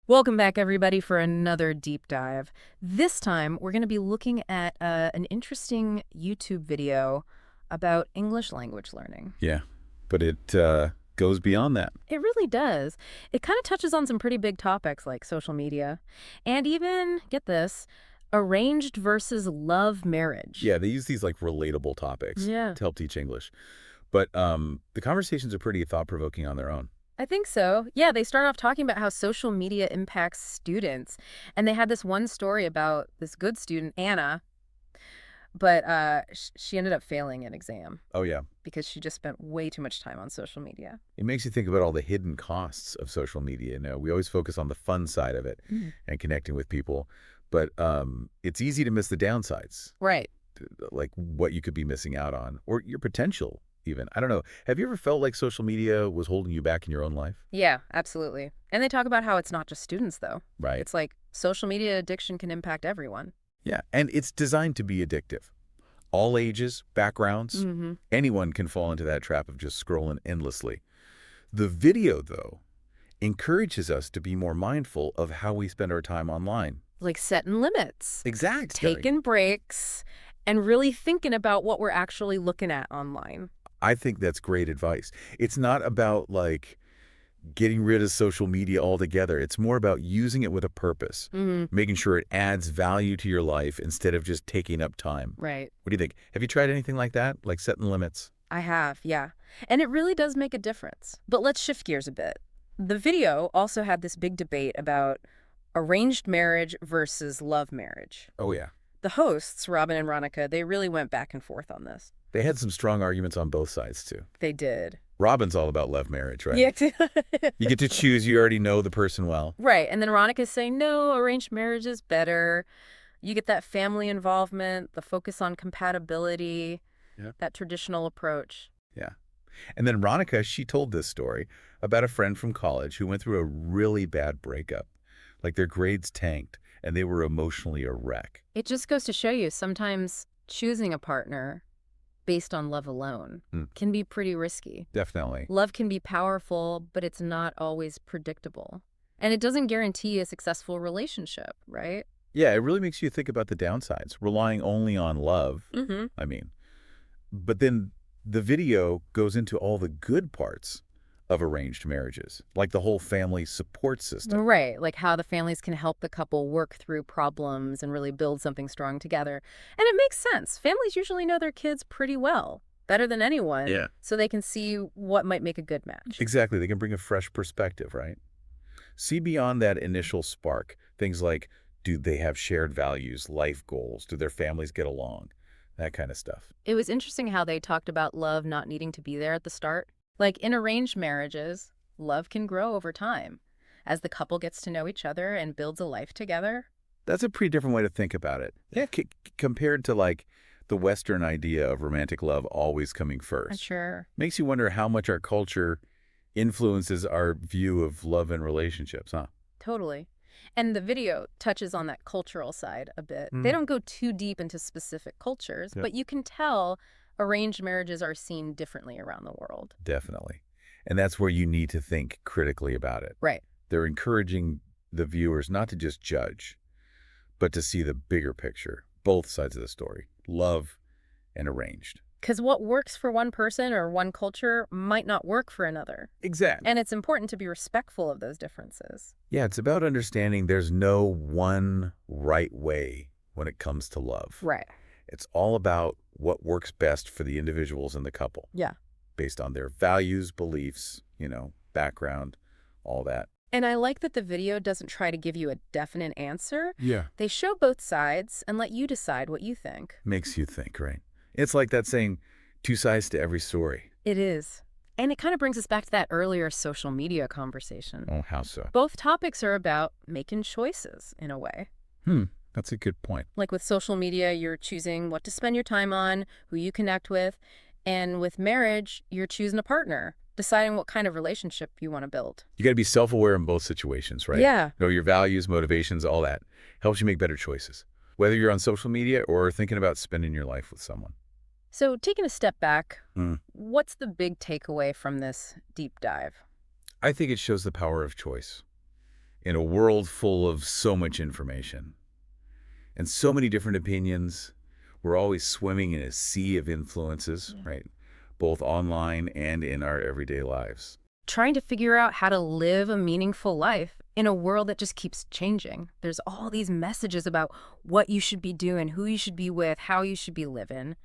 Welcome back, everybody, for another deep dive. This time, we're going to be looking at an interesting YouTube video about English language learning. Yeah, but it goes beyond that. It really does. It kind of touches on some pretty big topics like social media and even, get this, arranged versus love marriage. Yeah, they use these like relatable topics Yeah. to help teach English. But the conversations are pretty thought-provoking on their own. I think so. Yeah, they start off talking about how social media impacts students. And they had this one story about this good student, Anna, but she ended up failing an exam Oh, yeah. because she just spent way too much time on social media. It makes you think about all the hidden costs of social media. You know, we always focus on the fun side of it and connecting with people. But it's easy to miss the downsides, Right. like what you could be missing out on or your potential even. I don't know. Have you ever felt like social media was holding you back in your own life? Yeah, absolutely. And they talk about how it's not just students, though. Right. It's like social media addiction can impact everyone. Yeah, and it's designed to be addictive. All ages, backgrounds, anyone can fall into that trap of just scrolling endlessly. The video, though, encourages us to be more mindful of how we spend our time online. Like setting limits, Exactly. taking breaks, and really thinking about what we're actually looking at online. I think that's great advice. It's not about, like, getting rid of social media altogether. It's more about using it with a purpose, making sure it adds value to your life instead of just taking up time. Right. What do you think? Have you tried anything like that, like setting limits? I have, yeah. And it really does make a difference. But let's shift gears a bit. The video also had this big debate about arranged marriage versus love marriage. Oh, yeah. The hosts, Robin and Ronica, they really went back and forth on this. They had some strong arguments on both sides, too. They did. Robin's all about love marriage, right? Yeah. You get to choose. You already know the person well. Right. And then Ronica's saying, no, arranged marriage is better. You get that family involvement, the focus on compatibility, that traditional approach. Yeah. And then Ronica, she told this story about a friend from college who went through a really bad breakup. Like their grades tanked and they were emotionally a wreck. It just goes to show you sometimes choosing a partner based on love alone can be pretty risky. Definitely. Love can be powerful, but it's not always predictable. And it doesn't guarantee a successful relationship, right? Yeah, it really makes you think about the downsides, relying only on love, I mean. But then the video goes into all the good parts of arranged marriages, like the whole family support system. Right, like how the families can help the couple work through problems and really build something strong together. And it makes sense. Families usually know their kids pretty well, better than anyone, so they can see what might make a good match. Exactly. They can bring a fresh perspective, right? See beyond that initial spark. Things like, do they have shared values, life goals? Do their families get along? That kind of stuff. It was interesting how they talked about love not needing to be there at the start. Like in arranged marriages, love can grow over time as the couple gets to know each other and builds a life together. That's a pretty different way to think about it. Yeah. Compared to like the Western idea of romantic love always coming first. Sure. Makes you wonder how much our culture influences our view of love and relationships, huh? Totally. And the video touches on that cultural side a bit. They don't go too deep into specific cultures, but you can tell arranged marriages are seen differently around the world. Definitely. And that's where you need to think critically about it. Right. They're encouraging the viewers not to just judge, but to see the bigger picture, both sides of the story, love and arranged. Because what works for one person or one culture might not work for another. Exactly. And it's important to be respectful of those differences. Yeah, it's about understanding there's no one right way when it comes to love. Right. It's all about what works best for the individuals in the couple. Yeah. Based on their values, beliefs, background, all that. And I like that the video doesn't try to give you a definite answer. Yeah. They show both sides and let you decide what you think. Makes you think, right? It's like that saying, two sides to every story. It is. And it kind of brings us back to that earlier social media conversation. Oh, how so? Both topics are about making choices in a way. That's a good point. Like with social media, you're choosing what to spend your time on, who you connect with. And with marriage, you're choosing a partner, deciding what kind of relationship you want to build. You got to be self-aware in both situations, right? Yeah. Know your values, motivations, all that. Helps you make better choices. Whether you're on social media or thinking about spending your life with someone. So taking a step back, Mm. what's the big takeaway from this deep dive? I think it shows the power of choice in a world full of so much information and so many different opinions. We're always swimming in a sea of influences, Yeah. right? Both online and in our everyday lives. Trying to figure out how to live a meaningful life in a world that just keeps changing. There's all these messages about what you should be doing, who you should be with, how you should be living.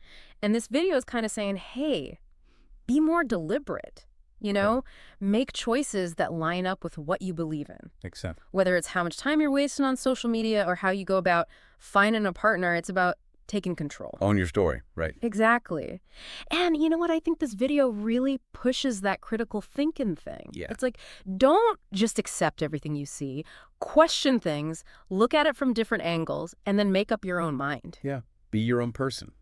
And this video is kind of saying, hey, be more deliberate, Right. make choices that line up with what you believe in. Makes sense. Whether it's how much time you're wasting on social media or how you go about finding a partner, it's about taking control. Own your story, right? Exactly. And you know what? I think this video really pushes that critical thinking thing. Yeah. It's like, don't just accept everything you see. Question things, look at it from different angles, and then make up your own mind. Yeah. Be your own person.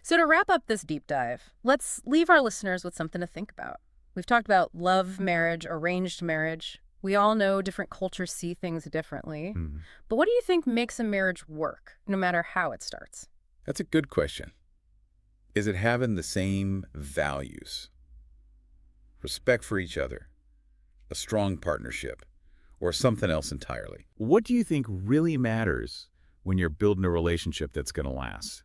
So to wrap up this deep dive, let's leave our listeners with something to think about. We've talked about love marriage, arranged marriage. We all know different cultures see things differently. Mhm. But what do you think makes a marriage work, no matter how it starts? That's a good question. Is it having the same values? Respect for each other, a strong partnership, or something else entirely? What do you think really matters when you're building a relationship that's going to last?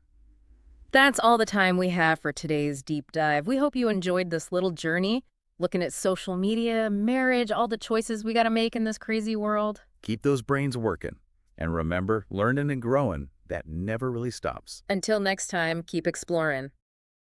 That's all the time we have for today's deep dive. We hope you enjoyed this little journey, looking at social media, marriage, all the choices we got to make in this crazy world. Keep those brains working. And remember, learning and growing, that never really stops. Until next time, keep exploring.